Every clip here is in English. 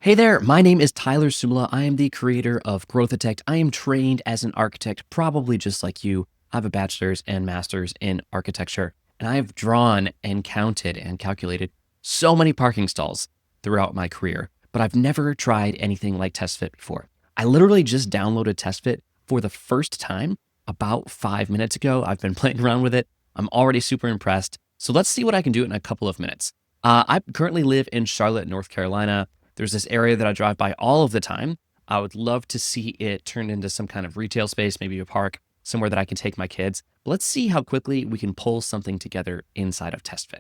Hey there, my name is Tyler Suomala. I am the creator of Growthitect. I am trained as an architect, probably just like you. I have a bachelor's and master's in architecture, and I have drawn and counted and calculated so many parking stalls throughout my career, but I've never tried anything like TestFit before. I literally just downloaded TestFit for the first time about 5 minutes ago. I've been playing around with it. I'm already super impressed. So let's see what I can do in a couple of minutes. I currently live in Charlotte, North Carolina. There's this area that I drive by all of the time. I would love to see it turned into some kind of retail space, maybe a park, somewhere that I can take my kids. But let's see how quickly we can pull something together inside of TestFit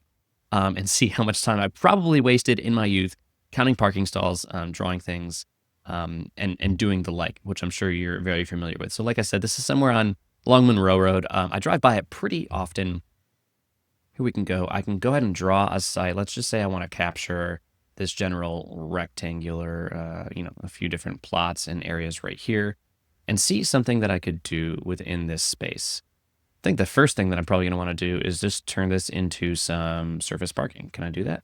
and see how much time I probably wasted in my youth counting parking stalls, drawing things, and doing the like, which I'm sure you're very familiar with. So like I said, this is somewhere on Long Monroe Road. I drive by it pretty often. Here we can go. I can go ahead and draw a site. Let's just say I want to capture this general rectangular, a few different plots and areas right here, and see something that I could do within this space. I think the first thing that I'm probably going to want to do is just turn this into some surface parking. Can I do that?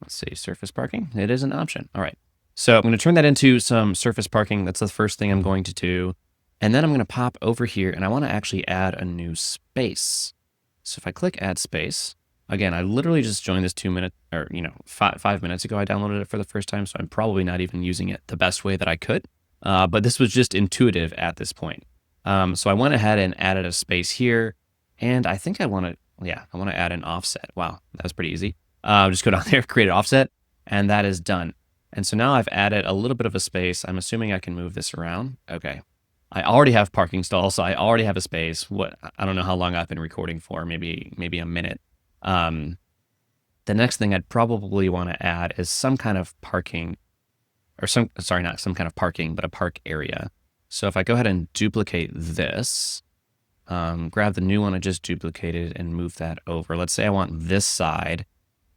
Let's see, surface parking. It is an option. All right. So I'm going to turn that into some surface parking. That's the first thing I'm going to do. And then I'm going to pop over here and I want to actually add a new space. So if I click add space, again, I literally just joined this 5 minutes ago. I downloaded it for the first time, so I'm probably not even using it the best way that I could. But this was just intuitive at this point. So I went ahead and added a space here, and I think I want to add an offset. Wow, that was pretty easy. Just go down there, create an offset, and that is done. And so now I've added a little bit of a space. I'm assuming I can move this around. Okay. I already have parking stalls, so I already have a space. I don't know how long I've been recording for, maybe a minute. The next thing I'd probably want to add is some kind of parking, not some kind of parking, but a park area. So if I go ahead and duplicate this, grab the new one I just duplicated and move that over. Let's say I want this side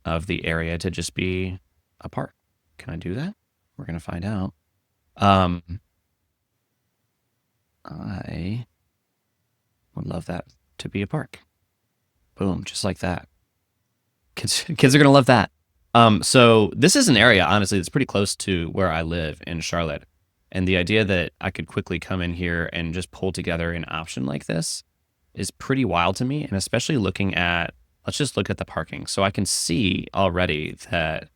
of the area to just be a park. Can I do that? We're going to find out. I would love that to be a park. Boom, just like that. Kids are going to love that. So this is an area, honestly, that's pretty close to where I live in Charlotte. And the idea that I could quickly come in here and just pull together an option like this is pretty wild to me. And especially let's just look at the parking. So I can see already that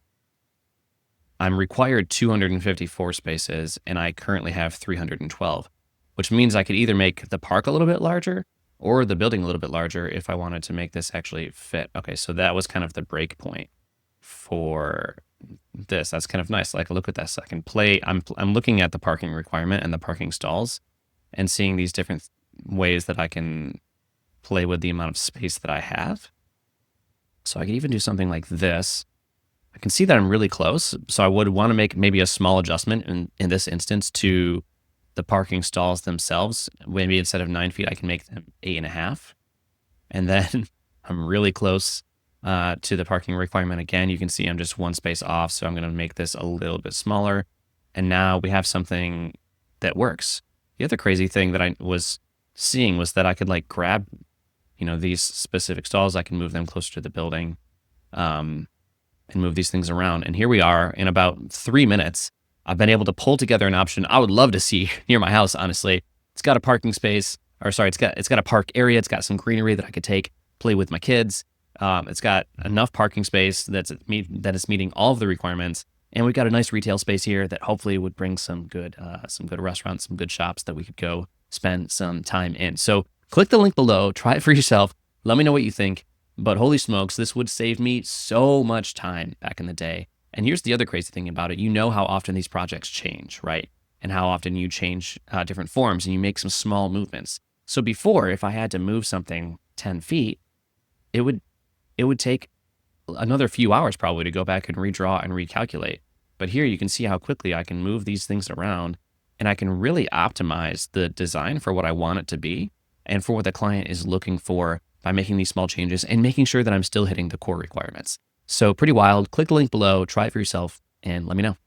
I'm required 254 spaces and I currently have 312. Which means I could either make the park a little bit larger or the building a little bit larger if I wanted to make this actually fit. Okay, so that was kind of the break point for this. That's kind of nice. Like, look at this. I can play. I'm looking at the parking requirement and the parking stalls and seeing these different ways that I can play with the amount of space that I have. So I could even do something like this. I can see that I'm really close. So I would want to make maybe a small adjustment in this instance to the parking stalls themselves. Maybe instead of 9 feet, I can make them 8.5. And then I'm really close to the parking requirement. Again, you can see I'm just one space off. So I'm going to make this a little bit smaller. And now we have something that works. The other crazy thing that I was seeing was that I could like grab, these specific stalls. I can move them closer to the building and move these things around. And here we are in about 3 minutes. I've been able to pull together an option I would love to see near my house, honestly. It's got a parking space, it's got a park area. It's got some greenery that I could play with my kids. It's got enough parking space that is meeting all of the requirements. And we've got a nice retail space here that hopefully would bring some good restaurants, some good shops that we could go spend some time in. So click the link below, try it for yourself. Let me know what you think. But holy smokes, this would save me so much time back in the day. And here's the other crazy thing about it. You know how often these projects change, right? And how often you change different forms and you make some small movements. So before, if I had to move something 10 feet, it would take another few hours probably to go back and redraw and recalculate. But here you can see how quickly I can move these things around and I can really optimize the design for what I want it to be and for what the client is looking for by making these small changes and making sure that I'm still hitting the core requirements. So pretty wild. Click the link below, try it for yourself, and let me know.